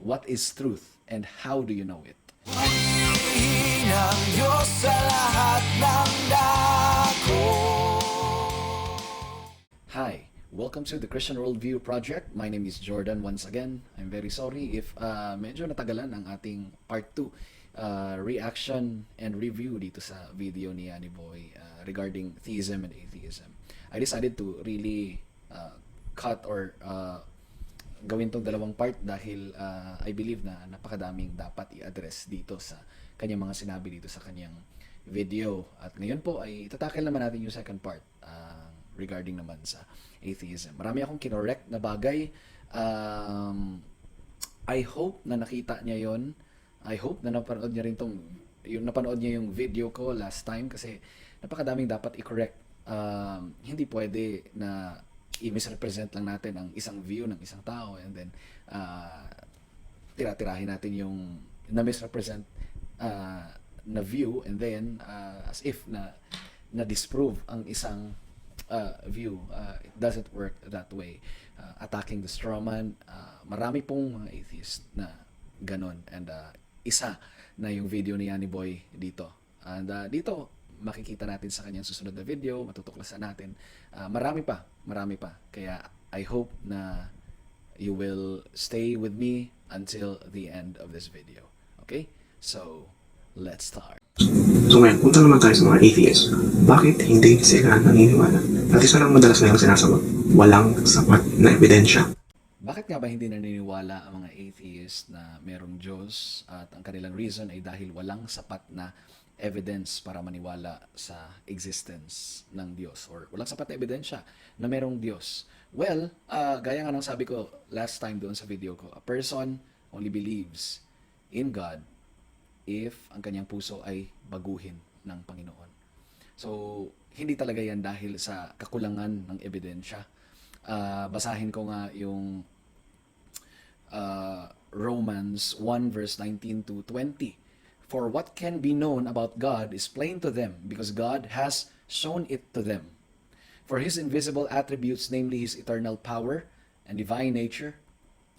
What is truth and how do you know it? Purihin ang Diyos sa lahat ng dako. Hi, welcome to the Christian Worldview Project. My name is Jordan once again. I'm very sorry if medyo natagalan ang ating part 2 reaction and review dito sa video ni Yhaniboi regarding theism and atheism. I decided to really cut or gawin tong dalawang part dahil I believe na napakadaming dapat i-address dito sa kanyang mga sinabi dito sa kanyang video. At ngayon po ay tatakil naman natin yung second part regarding naman sa atheism. Marami akong kinorek na bagay. I hope na nakita niya yon. I hope na napanood niya rin napanood niya yung video ko last time kasi napakadaming dapat i-correct. Hindi pwede na i-misrepresent lang natin ang isang view ng isang tao and then tira-tirahin natin yung na-misrepresent na view and then as if na disprove ang isang view. It doesn't work that way. Attacking the strawman, marami pong mga atheist na ganon and isa na yung video ni Yhaniboi dito. And dito makikita natin sa kanyang susunod na video, matutuklasan natin. Marami pa. Kaya I hope na you will stay with me until the end of this video. Okay? So, let's start. So ngayon, punta naman tayo sa mga atheists. Bakit hindi sila naniniwala? At isa lang madalas na yung sinasagot, walang sapat na ebidensya. Bakit nga ba hindi naniniwala ang mga atheist na merong Diyos at ang kanilang reason ay dahil walang sapat na evidence para maniwala sa existence ng Diyos or walang sapat na ebidensya na merong Diyos? Well, gaya nga ng sabi ko last time doon sa video ko, a person only believes in God if ang kanyang puso ay baguhin ng Panginoon. So, hindi talaga yan dahil sa kakulangan ng ebidensya. Basahin ko nga yung Romans 1 verse 19 to 20. For what can be known about God is plain to them, because God has shown it to them. For his invisible attributes, namely his eternal power and divine nature,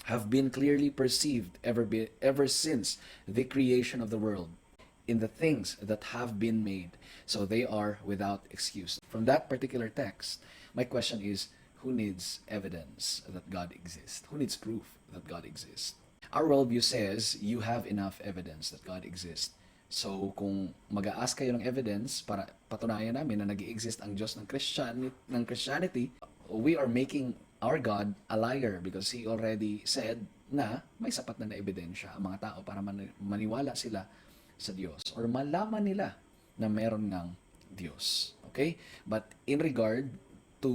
have been clearly perceived ever since the creation of the world, in the things that have been made, so they are without excuse. From that particular text, my question is, who needs evidence that God exists? Who needs proof that God exists? Our worldview says you have enough evidence that God exists. So, kung mag-a-ask kayo ng evidence para patunayan namin na nag-i-exist ang Diyos ng Christianity, we are making our God a liar because He already said na may sapat na ebidensya ang mga tao para maniwala sila sa Diyos or malaman nila na meron ngang Diyos. Okay? But in regard to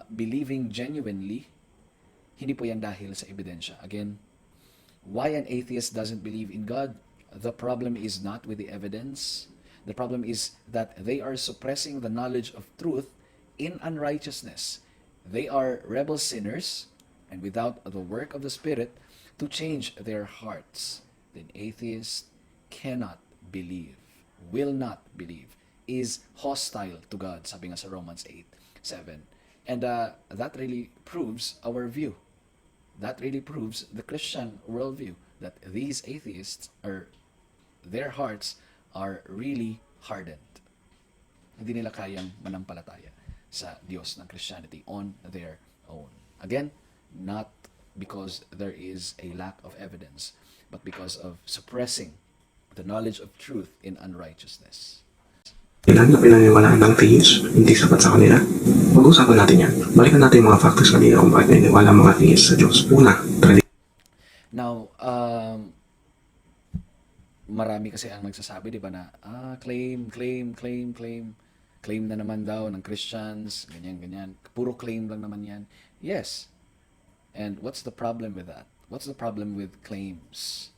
believing genuinely, hindi po yan dahil sa ebidensya. Again, why an atheist doesn't believe in God? The problem is not with the evidence. The problem is that they are suppressing the knowledge of truth in unrighteousness. They are rebel sinners, and without the work of the Spirit to change their hearts, then atheist cannot believe, will not believe, is hostile to God, sabi nga sa Romans 8:7. And that really proves our view. That really proves the Christian worldview, that these atheists their hearts are really hardened. Hindi nila kayang manampalataya sa Diyos ng Christianity on their own. Again, not because there is a lack of evidence, but because of suppressing the knowledge of truth in unrighteousness. Ilan na pinaniwalaan ng theists, hindi sapat sa kanila? Pag-usapan natin yan. Balikan natin yung mga factors kanina kung bakit naniniwala ang mga theists sa Diyos. Una, Now, marami kasi ang nagsasabi, di ba, na claim na naman daw ng Christians, ganyan. Puro claim lang naman yan. Yes. And what's the problem with that? What's the problem with claims?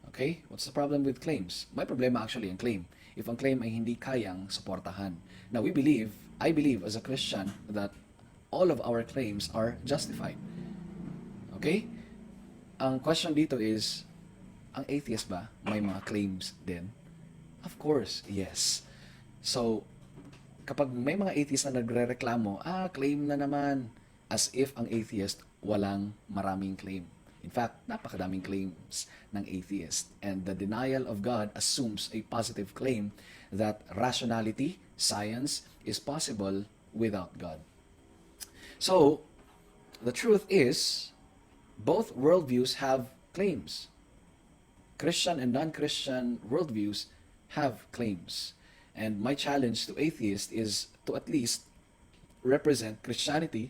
Okay? What's the problem with claims? May problema actually ang claim. If ang claim ay hindi kayang suportahan. Now, I believe as a Christian that all of our claims are justified. Okay? Ang question dito is, ang atheist ba may mga claims din? Of course, yes. So, kapag may mga atheist na nagre-reklamo, claim na naman, as if ang atheist walang maraming claim. In fact, napakadaming claims ng atheist. And the denial of God assumes a positive claim that rationality, science, is possible without God. So, the truth is, both worldviews have claims. Christian and non-Christian worldviews have claims. And my challenge to atheists is to at least represent Christianity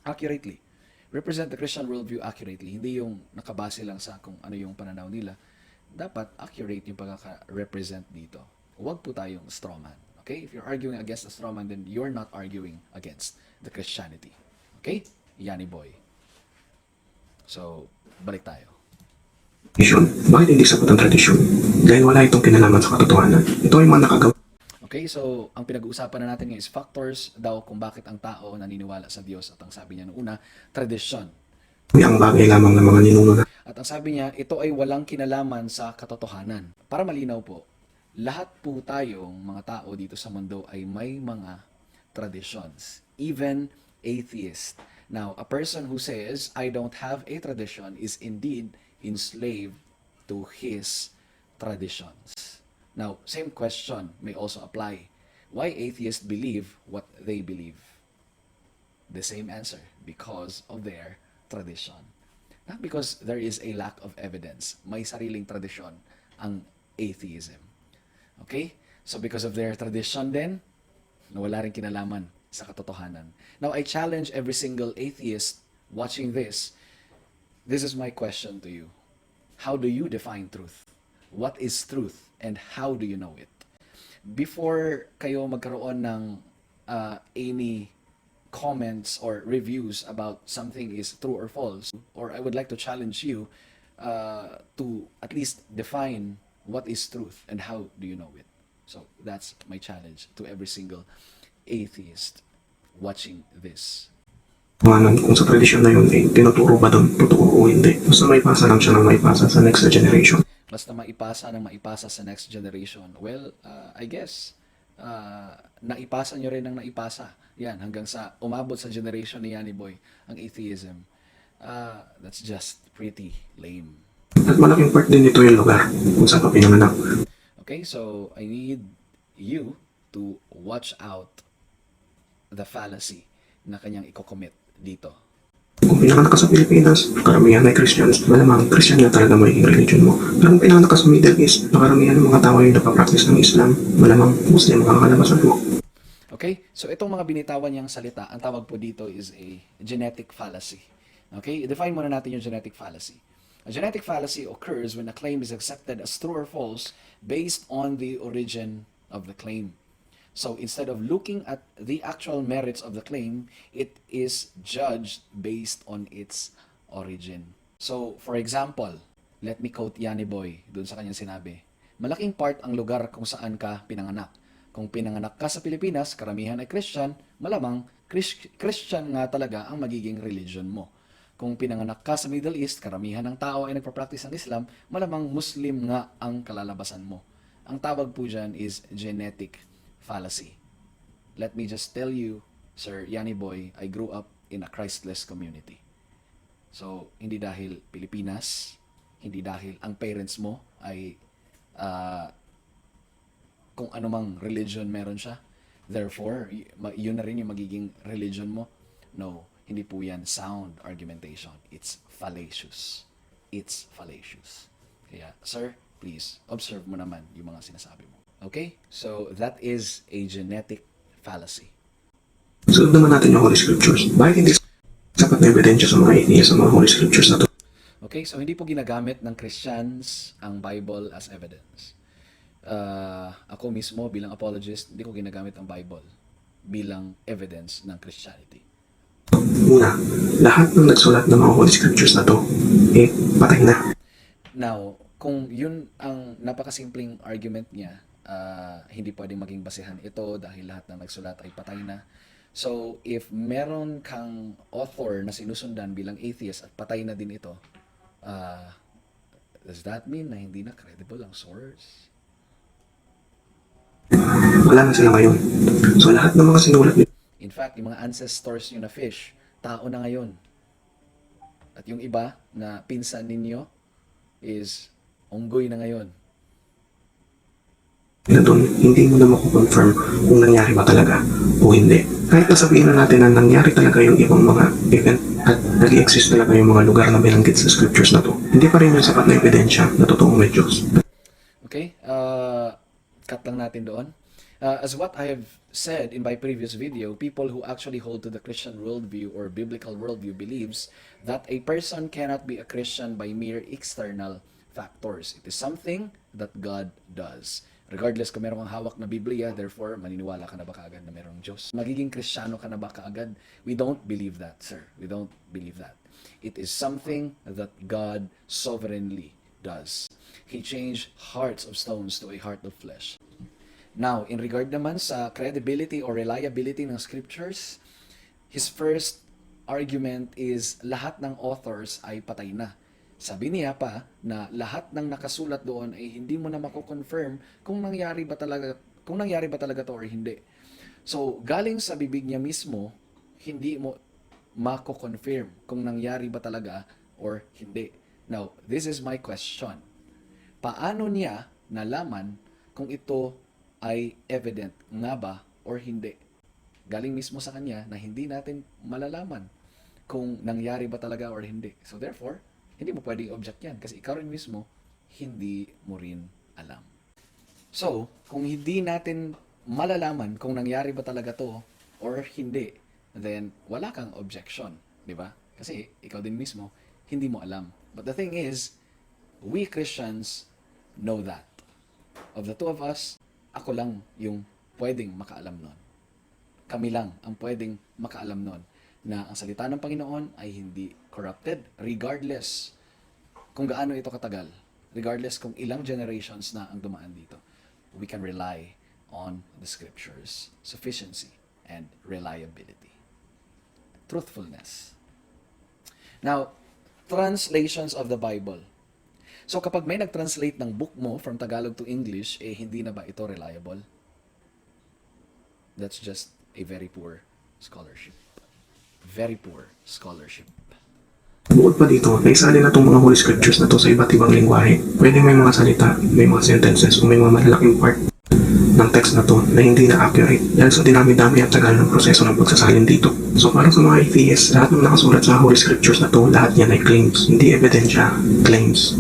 accurately. Represent the Christian worldview accurately. Hindi yung nakabase lang sa kung ano yung pananaw nila. Dapat accurate yung pagkaka-represent dito. Huwag po tayong strawman. Okay? If you're arguing against the strawman, then you're not arguing against the Christianity. Okay? Yhaniboi. So, balik tayo. Tradisyon. Bakit hindi sapat ang tradisyon? Dahil wala itong kinalaman sa katotohanan. Ito ay mga nakagawa. Okay, so ang pinag-uusapan na natin ngayon is factors daw kung bakit ang tao naniniwala sa Diyos. At ang sabi niya noong una, tradisyon. Ang bagay lamang ng mga ninuno na. At ang sabi niya, ito ay walang kinalaman sa katotohanan. Para malinaw po, lahat po tayong mga tao dito sa mundo ay may mga traditions. Even atheist. Now, a person who says, I don't have a tradition is indeed enslaved to his traditions. Now, same question may also apply. Why atheists believe what they believe? The same answer, because of their tradition. Not because there is a lack of evidence. May sariling tradisyon ang atheism. Okay? So because of their tradition then, wala rin kinalaman sa katotohanan. Now, I challenge every single atheist watching this. This is my question to you. How do you define truth? What is truth? And how do you know it? Before kayo magkaroon ng any comments or reviews about something is true or false, or I would like to challenge you to at least define what is truth and how do you know it. So that's my challenge to every single atheist watching this. Kung sa tradisyon na yun, tinuturo ba doon, totoo o hindi? Basta may pasa lang siya ng may pasa sa next generation. Basta maipasa sa next generation. Well, I guess, naipasa nyo rin ng naipasa. Yan, hanggang sa umabot sa generation ni Yhaniboi, ang atheism. That's just pretty lame. At malaking part din ito yung lugar kung saan ka pinanganak. Okay, so I need you to watch out the fallacy na kanyang i-commit dito. Kung pinanganak ka sa Pilipinas, karamihan ay Christians, malamang Christian na talaga magiging religion mo. Pero kung pinanganak ka sa Middle East, na karamihan ng mga tao ay nagpa-practice ng Islam, malamang Muslim ang kakalabasan mo. Okay, so itong mga binitawan niyang salita, ang tawag po dito is a genetic fallacy. Okay, define muna natin yung genetic fallacy. A genetic fallacy occurs when a claim is accepted as true or false based on the origin of the claim. So instead of looking at the actual merits of the claim, it is judged based on its origin. So for example, let me quote Yhaniboi dun sa kanyang sinabi. Malaking part ang lugar kung saan ka pinanganak. Kung pinanganak ka sa Pilipinas, karamihan ay Christian, malamang Christian nga talaga ang magiging religion mo. Kung pinanganak ka sa Middle East, karamihan ng tao ay nagpa-practice ng Islam, malamang Muslim nga ang kalalabasan mo. Ang tawag po dyan is genetic fallacy. Let me just tell you, Sir Yhaniboi, I grew up in a Christless community. So, hindi dahil Pilipinas, hindi dahil ang parents mo ay kung anumang religion meron siya, therefore, yun na rin yung magiging religion mo. No, hindi po yan sound argumentation. It's fallacious. It's fallacious. Kaya, sir, please, observe mo naman yung mga sinasabi mo. Okay? So, that is a genetic fallacy. Sunod naman natin yung Holy Scriptures. Bakit hindi sapat na ebidensya sa mga atheist sa mga Holy Scriptures na to? Okay, so hindi po ginagamit ng Christians ang Bible as evidence. Ako mismo bilang apologist, hindi ko ginagamit ang Bible bilang evidence ng Christianity. Una, lahat ng nagsulat ng mga Holy Scriptures na to, patay na. Now, kung yun ang napakasimpleng argument niya, hindi pwedeng maging basehan ito dahil lahat ng nagsulat ay patay na. So, if meron kang author na sinusundan bilang atheist at patay na din ito, does that mean na hindi na credible ang source? Wala na sila ngayon. So, lahat ng mga sinulat nito. In fact, yung mga ancestors nyo na fish, tao na ngayon. At yung iba na pinsan ninyo is unggoy na ngayon. Na doon, hindi mo na mako-confirm kung nangyari ba talaga o hindi. Kahit nasabihin na natin na nangyari talaga yung ibang mga event at nag-exist talaga yung mga lugar na binanggit sa scriptures na to, hindi pa rin yung sapat na ebidensya na totoong may Diyos. Okay? Cut lang natin doon. As what I have said in my previous video, people who actually hold to the Christian worldview or biblical worldview believes that a person cannot be a Christian by mere external factors. It is something that God does. Regardless kung meron kang hawak na Biblia, therefore, maniniwala ka na ba kaagad na merong Diyos? Magiging Kristiyano ka na ba kaagad? We don't believe that, sir. We don't believe that. It is something that God sovereignly does. He changed hearts of stones to a heart of flesh. Now, in regard naman sa credibility or reliability ng scriptures, his first argument is lahat ng authors ay patay na. Sabi niya pa na lahat ng nakasulat doon ay hindi mo na mako-confirm kung nangyari ba talaga to or hindi. So, galing sa bibig niya mismo, hindi mo mako-confirm kung nangyari ba talaga or hindi. Now, this is my question. Paano niya nalaman kung ito ay evident nga ba or hindi? Galing mismo sa kanya na hindi natin malalaman kung nangyari ba talaga or hindi. So therefore, hindi mo pwedeng object yan kasi ikaw rin mismo, hindi mo rin alam. So, kung hindi natin malalaman kung nangyari ba talaga to or hindi, then wala kang objection, di ba? Kasi ikaw din mismo, hindi mo alam. But the thing is, we Christians know that. Of the two of us, ako lang yung pwedeng makaalam nun. Kami lang ang pwedeng makaalam nun na ang salita ng Panginoon ay hindi corrupted regardless kung gaano ito katagal, regardless kung ilang generations na ang dumaan dito. We can rely on the scriptures, sufficiency and reliability. Truthfulness. Now, translations of the Bible. So kapag may nag-translate ng book mo from Tagalog to English, hindi na ba ito reliable? That's just a very poor scholarship. Very poor scholarship. Bukod pa dito, naisali na itong mga Holy Scriptures na to sa iba't ibang lingwahe. Pwede may mga salita, may mga sentences, o may mga malalaking part ng text na to na hindi na accurate dahil sa dinami-dami at tagal ng proseso ng pagsasalin dito. So para sa mga atheists, lahat ng nakasulat sa Holy Scriptures na to, lahat yan ay claims, hindi ebidensya, claims.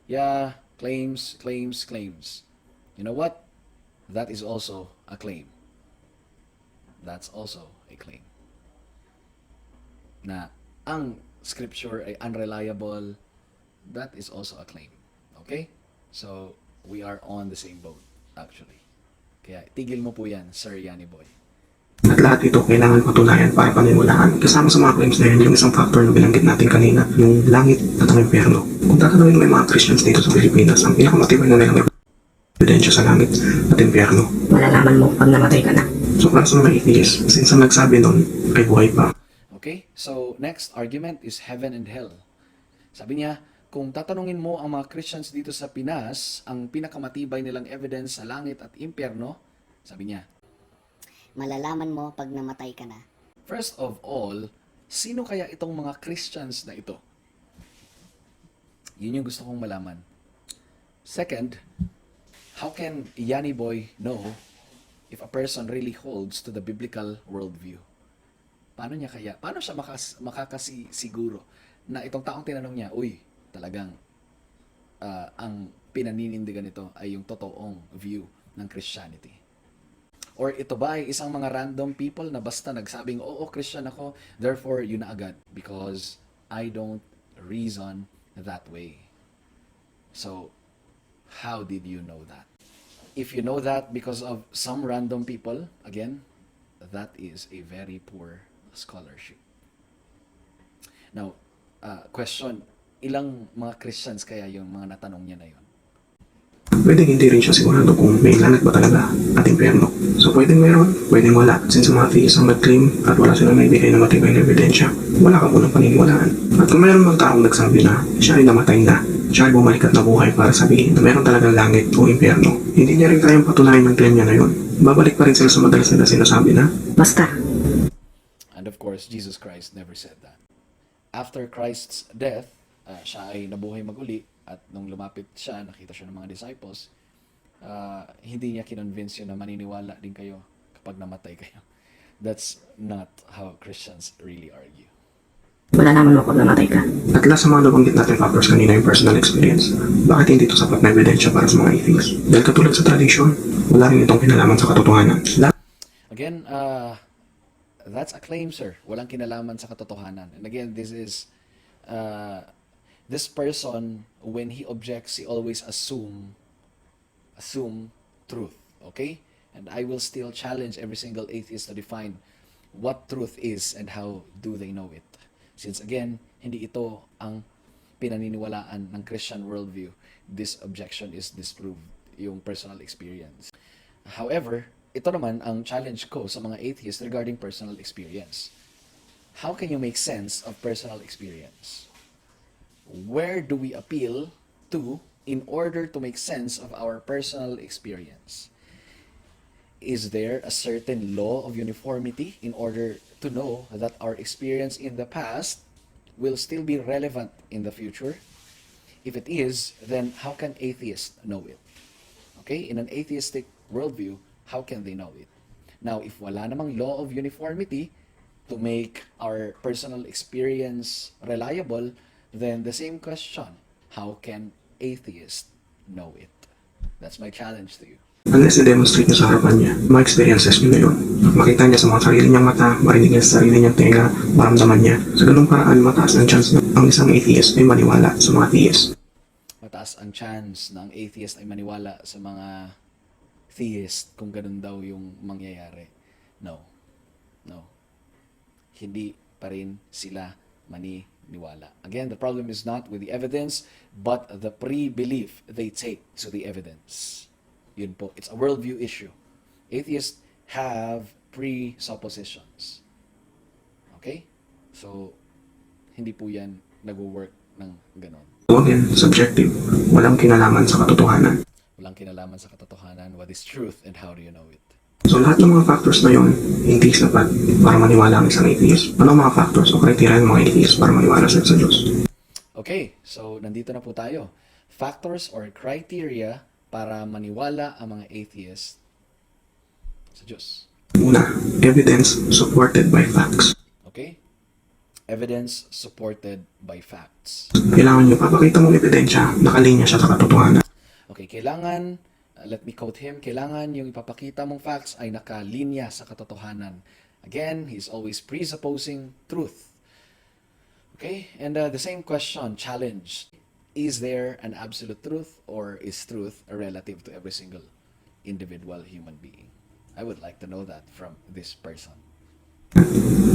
Yeah, claims. You know what? That is also a claim. That's also a claim. Na ang scripture ay unreliable, that is also a claim. Okay? So, we are on the same boat, actually. Kaya, tigil mo po yan, Sir Yhaniboi. At lahat ito kailangan patunayan para paniniwalaan. Kasama sa mga claims na yun, yung isang factor na binanggit natin kanina, yung langit at ang impyerno. Kung tatanungin mo yung mga Christians dito sa Pilipinas, ang pinakamatibay na nilang ebidensya sa langit at impyerno, malalaman mo pag namatay ka na. so para sa mga atheists, since ang nagsabi nun ay buhay pa. Okay? So, next argument is heaven and hell. Sabi niya, kung tatanungin mo ang mga Christians dito sa Pinas, ang pinakamatibay nilang evidence sa langit at impyerno, sabi niya, Malalaman mo pag namatay ka na. first of all, sino kaya itong mga Christians na ito? Yun yung gusto kong malaman. Second, how can Yhaniboi know if a person really holds to the biblical worldview? Paano siya makakasiguro na itong taong tinanong niya, uy, talagang ang pinaninindigan nito ay yung totoong view ng Christianity? Or ito ba ay isang mga random people na basta nagsabing, oo, Christian ako, therefore yun na agad because I don't reason that way. So, how did you know that? If you know that because of some random people, again, that is a very poor scholarship. Now, question, ilang mga Christians kaya yung mga natanong niya na yun? Pwedeng hindi rin siya sigurado kung may langit ba talaga at impyerno. So pwedeng meron, pwedeng wala. Since mga atheists ang nag-claim at wala silang naibigay na matibay na ebidensya, wala ka munang paniniwalaan. At kung meron mang taong nagsabi na siya ay namatay na, siya ay bumalik at nabuhay para sabihin na meron talagang langit o impyerno, hindi niya rin kayang patunayan ng claim niya na yun. Babalik pa rin sila sa madalas nila sinasabi na Basta, And of course, Jesus Christ never said that. after Christ's death, siya ay nabuhay maguli at nung lumapit siya, nakita siya ng mga disciples, hindi niya kinonvince yun na maniniwala din kayo kapag namatay kayo. That's not how Christians really argue. Malalaman mo pag namatay ka. At last sa mga nabanggit natin factors kanina yung personal experience. Bakit hindi ito sapat na ebidensya para sa mga atheists? Dahil katulad sa tradisyon, wala rin itong kinalaman sa katotohanan. Again, that's a claim, sir. Walang kinalaman sa katotohanan. And again, this is, this person, when he objects, he always assume truth. Okay? And I will still challenge every single atheist to define what truth is and how do they know it. Since again, hindi ito ang pinaniniwalaan ng Christian worldview. This objection is disproved, yung personal experience. However, ito naman ang challenge ko sa mga atheists regarding personal experience. How can you make sense of personal experience? Where do we appeal to in order to make sense of our personal experience? Is there a certain law of uniformity in order to know that our experience in the past will still be relevant in the future? If it is, then how can atheists know it? Okay, in an atheistic worldview, how can they know it? Now, if wala namang law of uniformity to make our personal experience reliable, then the same question, how can atheists know it? That's my challenge to you. Unless i-demonstrate niya sa harapan niya, mga experiences niya na yun. Makita niya sa mga sarili niyang mata, marinig niya sa sarili niyang tenga, maramdaman niya. Sa ganung paraan, mataas ang chance na ang isang atheist ay maniwala sa mga theist. Mataas ang chance na ang atheist ay maniwala sa mga theist kung ganun daw yung mangyayari. No. Hindi pa rin sila maniniwala. Again, the problem is not with the evidence, but the pre-belief they take to the evidence. Yun po, it's a worldview issue. Atheists have presuppositions. Okay? So, hindi po yan nag-work ng ganon. So again, subjective. Walang kinalaman sa katotohanan. Walang kinalaman sa katotohanan. What is truth and how do you know it? So lahat ng mga factors na yun, hindi sapat para maniwala ang isang atheist. Ano ang mga factors o criteria ng mga atheist para maniwala sa Diyos? Okay, so nandito na po tayo. Factors or criteria para maniwala ang mga atheist sa Diyos. Una, evidence supported by facts. Okay? Evidence supported by facts. Kailangan nyo papakita mong ebidensya, nakalinya siya sa katotohanan. Okay, kailangan, let me quote him, kailangan yung ipapakita mong facts ay nakalinya sa katotohanan. Again, he's always presupposing truth. Okay? And the same question, challenge. Is there an absolute truth or is truth a relative to every single individual human being? I would like to know that from this person.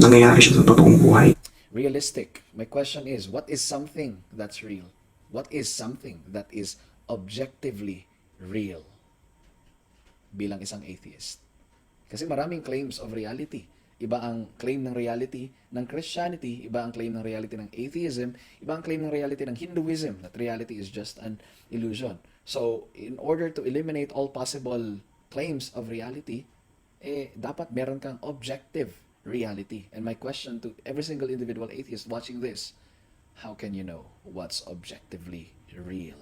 Nangyayari siya sa totoong buhay. Realistic. My question is, what is something that's real? What is something that is objectively real? Bilang isang atheist. Kasi maraming claims of reality. Iba ang claim ng reality ng Christianity, iba ang claim ng reality ng atheism, iba ang claim ng reality ng Hinduism, that reality is just an illusion. So, in order to eliminate all possible claims of reality, dapat meron kang objective reality. And my question to every single individual atheist watching this, how can you know what's objectively real?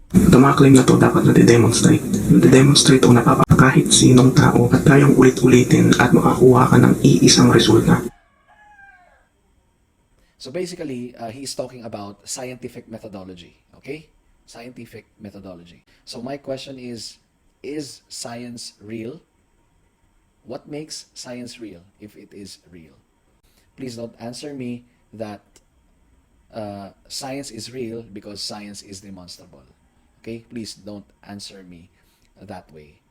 Ito mga claim na to dapat nade-demonstrate. Nade-demonstrate o napapakita kahit sinong tao at kayang ulit-ulitin at makakuha ka ng iisang resulta. So basically, he is talking about scientific methodology. Okay? Scientific methodology. So my question is science real? What makes science real if it is real? Please don't answer me that science is real because science is demonstrable. Okay? Please don't answer me that way.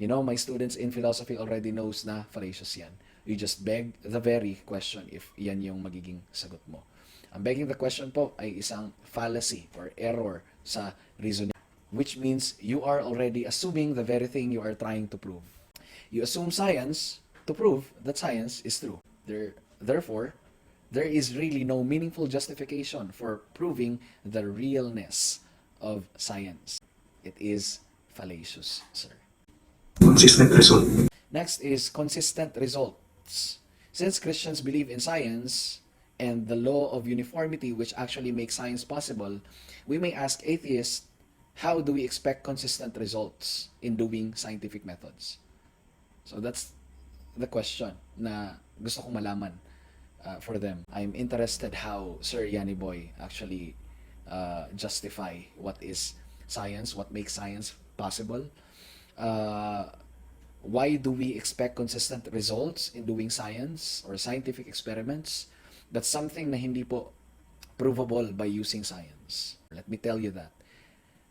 You know, my students in philosophy already knows na fallacious yan. You just beg the very question if yan yung magiging sagot mo. Ang begging the question po ay isang fallacy or error sa reasoning, which means you are already assuming the very thing you are trying to prove. You assume science to prove that science is true. Therefore, there is really no meaningful justification for proving the realness of science. It is fallacious, sir. Consistent result. Next is consistent results. Since Christians believe in science and the law of uniformity, which actually makes science possible, we may ask atheists, how do we expect consistent results in doing scientific methods? So that's the question na gusto kong malaman for them. I'm interested how Sir Yhaniboi actually justify what is science, what makes science possible. Why do we expect consistent results in doing science or scientific experiments? That's something na hindi po provable by using science. Let me tell you that.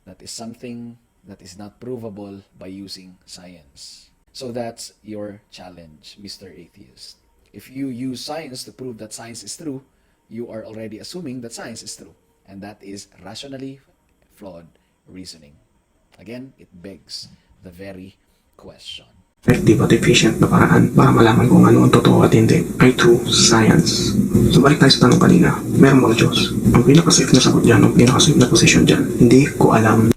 That is something that is not provable by using science. So that's your challenge, Mr. Atheist. If you use science to prove that science is true, you are already assuming that science is true. And that is rationally flawed reasoning. Again, it begs the very question. Effective at efficient na paraan para malaman kung ano ang totoo at hindi ay through science. So balik tayo sa tanong kanina, meron bang Diyos? Ang pinakasafe na sagot dyan, ang pinakasafe na position dyan, hindi ko alam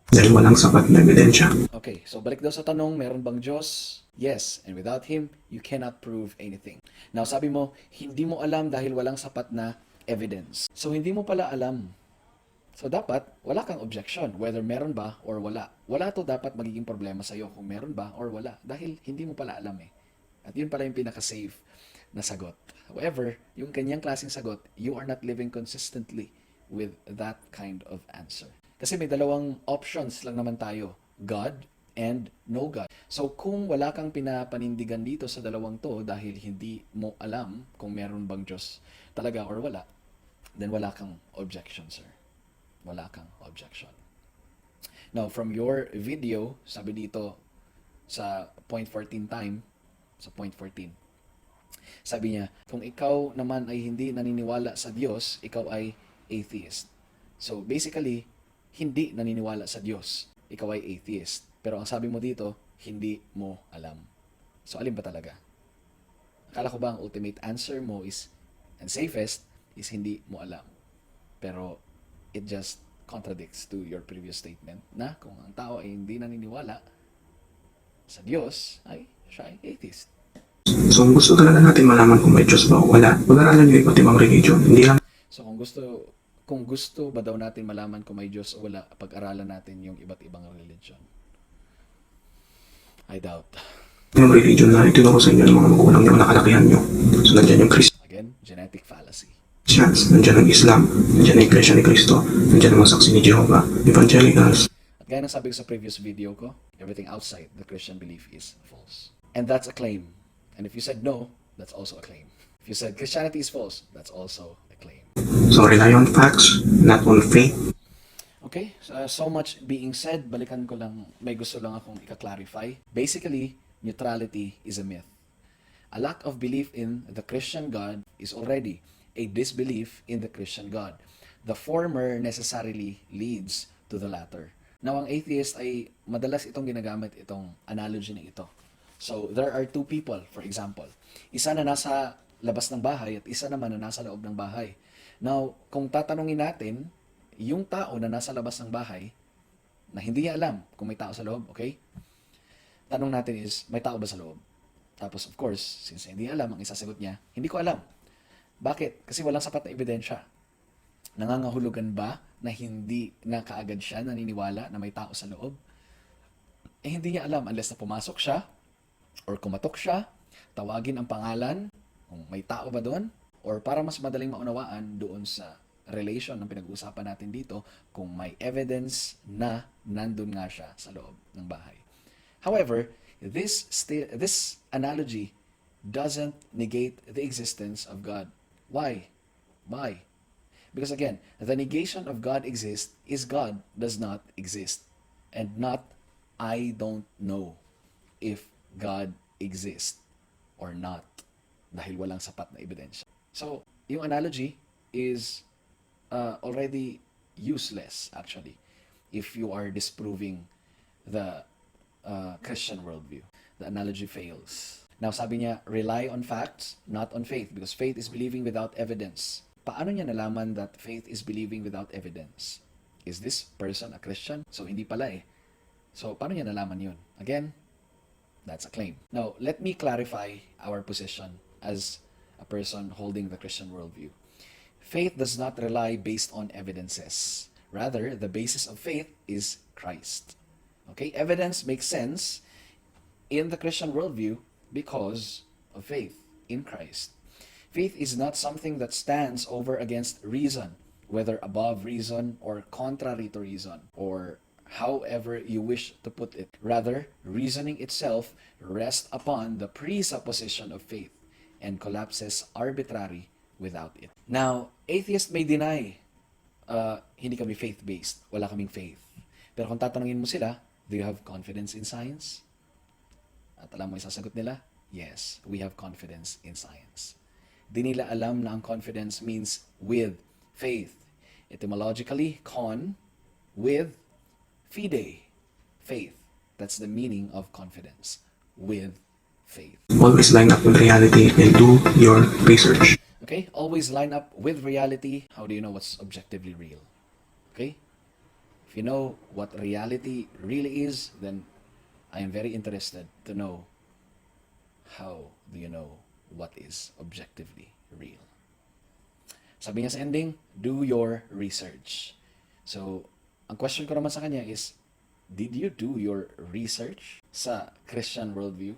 dahil walang sapat na ebidensya. Okay, so balik daw sa tanong, meron bang Diyos? Yes, and without Him, you cannot prove anything. Now sabi mo, hindi mo alam dahil walang sapat na evidence. So hindi mo pala alam. So dapat, wala kang objection, whether meron ba or wala. Wala to dapat magiging problema sa'yo kung meron ba or wala. Dahil hindi mo pala alam eh. At yun pala yung pinaka-safe na sagot. However, yung kanyang klaseng sagot, you are not living consistently with that kind of answer. Kasi may dalawang options lang naman tayo, God and no God. So kung wala kang pinapanindigan dito sa dalawang to dahil hindi mo alam kung meron bang Diyos talaga or wala, then wala kang objection, sir. Wala kang objection. Now, from your video, sabi dito sa point 14 time, sa point 14, sabi niya, kung ikaw naman ay hindi naniniwala sa Diyos, ikaw ay atheist. So, basically, hindi naniniwala sa Diyos, ikaw ay atheist. Pero ang sabi mo dito, hindi mo alam. So, alin ba talaga? Akala ko ba ang ultimate answer mo is, and safest, is hindi mo alam. Pero, it just contradicts to your previous statement na kung ang tao ay hindi naniniwala sa Diyos, ay siya ay atheist. So kung gusto talaga natin malaman kung may Diyos ba o wala, pag-aralan yung iba't ibang religion. Hindi lang So kung gusto ba daw natin malaman kung may Diyos o wala, pag-aralan natin yung iba't ibang religion. I doubt. yung religion na itinuro sa inyo ng mga magulang nyo, nakalakihan nyo. So nandiyan yung Again, genetic fallacy. Christians, nandiyan ang Islam, nandiyan ang Iglesia ni Cristo, nandiyan ang mga saksi ni Jehovah, Evangelicals. At gaya ng sabi ko sa previous video ko, everything outside the Christian belief is false. And that's a claim. And if you said no, that's also a claim. If you said Christianity is false, that's also a claim. So rely on facts, not on faith. Okay, so much being said, balikan ko lang, may gusto lang akong ika-clarify. Basically, neutrality is a myth. A lack of belief in the Christian God is already a disbelief in the Christian God. The former necessarily leads to the latter. Now, ang atheist ay madalas itong ginagamit itong analogy na ito. So, there are two people, for example. Isa na nasa labas ng bahay at isa naman na nasa loob ng bahay. Now, kung tatanungin natin, yung tao na nasa labas ng bahay, na hindi niya alam kung may tao sa loob, okay? Tanong natin is, may tao ba sa loob? Tapos, of course, since hindi alam, ang isasagot niya, hindi ko alam. Bakit? Kasi walang sapat na ebidensya. Nangangahulugan ba na hindi na kaagad siya naniniwala na may tao sa loob? Eh, hindi niya alam unless na pumasok siya or kumatok siya, tawagin ang pangalan, kung may tao ba doon, or para mas madaling maunawaan doon sa relation ng pinag-uusapan natin dito, kung may evidence na nandun nga siya sa loob ng bahay. However, this analogy doesn't negate the existence of God. Why? Why? Because again, the negation of God exists is God does not exist. And not, I don't know if God exists or not. Dahil walang sapat na ebidensya. So, yung analogy is already useless, actually, if you are disproving the Christian worldview. The analogy fails. Now, sabi niya, rely on facts, not on faith, because faith is believing without evidence. Paano niya nalaman that faith is believing without evidence? Is this person a Christian? So, hindi pala eh. So, paano niya nalaman yun? Again, that's a claim. Now, let me clarify our position as a person holding the Christian worldview. Faith does not rely based on evidences. Rather, the basis of faith is Christ. Okay, evidence makes sense in the Christian worldview because of faith in Christ. Faith is not something that stands over against reason, whether above reason or contrary to reason, or however you wish to put it. Rather, reasoning itself rests upon the presupposition of faith and collapses arbitrary without it. Now, atheists may deny, hindi kami faith-based, wala kaming faith. Pero kung tatanungin mo sila, do you have confidence in science? At alam mo yung sasagot nila, yes, we have confidence in science. Di nila alam na ang confidence means with faith. Etymologically, con, with, fide, faith. That's the meaning of confidence, with faith. Always line up with reality and do your research. Okay, always line up with reality. How do you know what's objectively real? Okay, if you know what reality really is, then I am very interested to know how do you know what is objectively real. Sabi niya sa ending, do your research. So, ang question ko naman sa kanya is, did you do your research sa Christian worldview?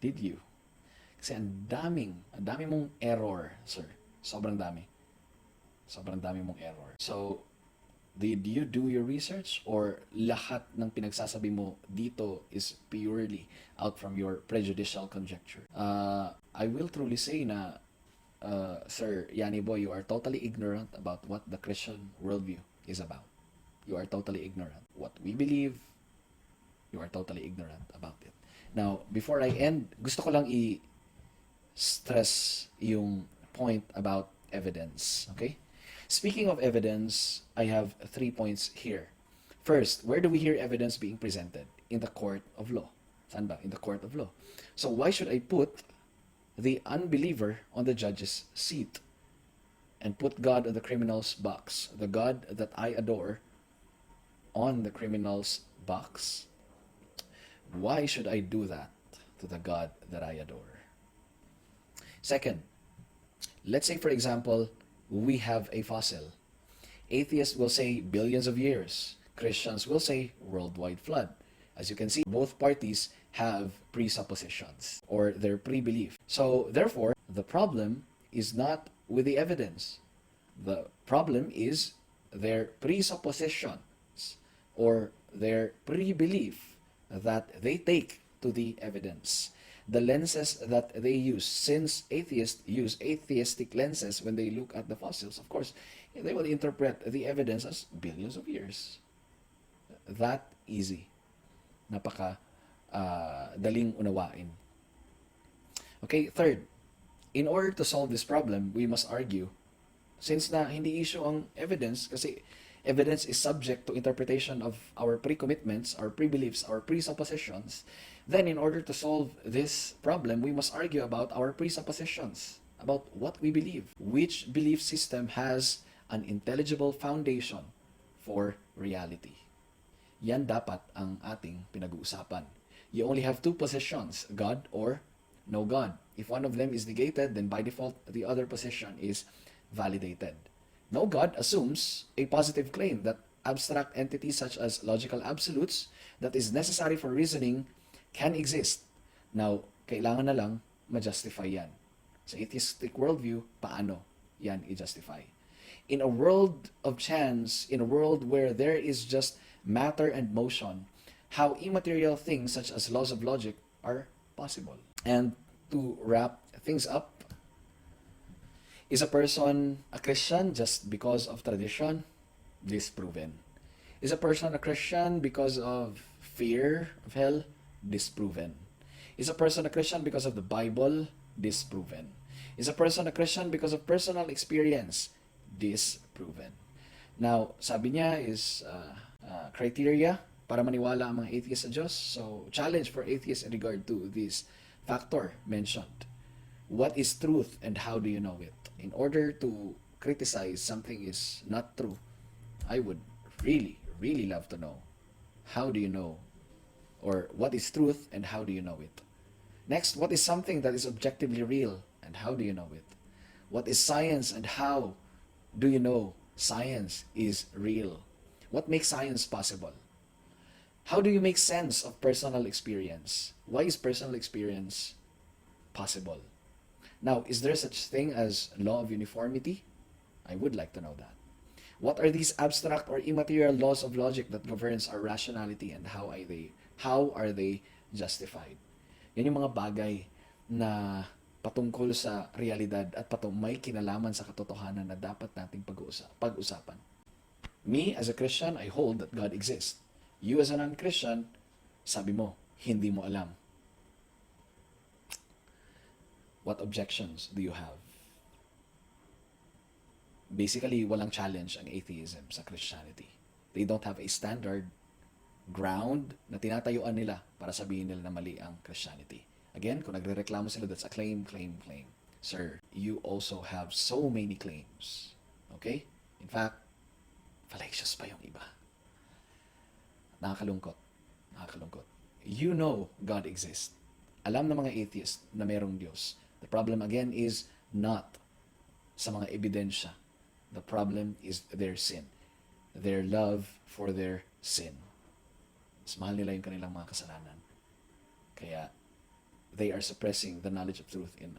Did you? Kasi ang dami mong error, sir. Sobrang dami. Sobrang dami mong error. So, did you do your research? Or lahat ng pinagsasabi mo dito is purely out from your prejudicial conjecture? I will truly say na, Sir Yhaniboi, you are totally ignorant about what the Christian worldview is about. You are totally ignorant. What we believe, you are totally ignorant about it. Now, before I end, gusto ko lang stress yung point about evidence. Okay? Speaking of evidence, I have 3 points here. First, where do we hear evidence being presented? In the court of law. Saan ba? In the court of law. So why should I put the unbeliever on the judge's seat and put God on the criminal's box? The God that I adore on the criminal's box? Why should I do that to the God that I adore? Second, let's say, for example, we have a fossil. Atheists will say billions of years. Christians will say worldwide flood. As you can see, both parties have presuppositions or their pre-belief. So, therefore, the problem is not with the evidence. The problem is their presuppositions or their pre-belief that they take to the evidence. The lenses that they use, since atheists use atheistic lenses when they look at the fossils, of course, they will interpret the evidence as billions of years. That easy. Napaka daling unawain. Okay, third, in order to solve this problem, we must argue, since na hindi issue ang evidence, kasi evidence is subject to interpretation of our pre-commitments, our pre-beliefs, our presuppositions, then in order to solve this problem, we must argue about our presuppositions, about what we believe. Which belief system has an intelligible foundation for reality? Yan dapat ang ating pinag-uusapan. You only have two positions, God or no God. If one of them is negated, then by default, the other position is validated. No God assumes a positive claim that abstract entities such as logical absolutes that is necessary for reasoning can exist. Now, kailangan na lang ma-justify yan. Sa atheistic worldview, paano yan i-justify? In a world of chance, in a world where there is just matter and motion, how immaterial things such as laws of logic are possible. And to wrap things up, is a person a Christian just because of tradition? Disproven. Is a person a Christian because of fear of hell? Disproven. Is a person a Christian because of the Bible? Disproven. Is a person a Christian because of personal experience? Disproven. Now, sabi niya is criteria para maniwala ang mga atheists sa Diyos. So, challenge for atheists in regard to this factor mentioned. What is truth and how do you know it? In order to criticize something is not true, I would really, really love to know how do you know, or what is truth and how do you know it? Next, what is something that is objectively real and how do you know it? What is science and how do you know science is real? What makes science possible? How do you make sense of personal experience? Why is personal experience possible? Now, is there such thing as law of uniformity? I would like to know that. What are these abstract or immaterial laws of logic that governs our rationality, and how are they justified? Yan yung mga bagay na patungkol sa realidad at may kinalaman sa katotohanan na dapat nating pag-usapan. Me, as a Christian, I hold that God exists. You, as a non-Christian, sabi mo, hindi mo alam. What objections do you have? Basically, walang challenge ang atheism sa Christianity. They don't have a standard ground na tinatayuan nila para sabihin nila na mali ang Christianity. Again, kung nagre-reklamo sila, that's a claim. Sir, you also have so many claims. Okay? In fact, fallacious pa yung iba. Nakakalungkot. You know God exists. Alam ng mga atheist na merong Diyos. The problem again is not sa mga ebidensya. The problem is their sin. Their love for their sin. Mas mahal nila yung kanilang mga kasalanan. Kaya, they are suppressing the knowledge of truth in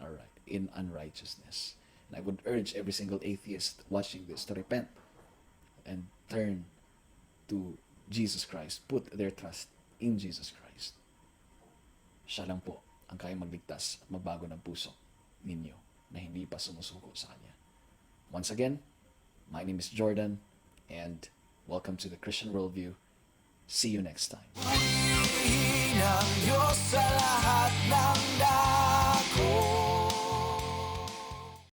unrighteousness. And I would urge every single atheist watching this to repent and turn to Jesus Christ. Put their trust in Jesus Christ. Siya lang po ang kaya magligtas at magbago ng puso ninyo na hindi pa sumusuko sa Kanya. Once again, my name is Jordan, and welcome to the Christian Worldview. See you next time. Ng Diyos sa lahat ng dako.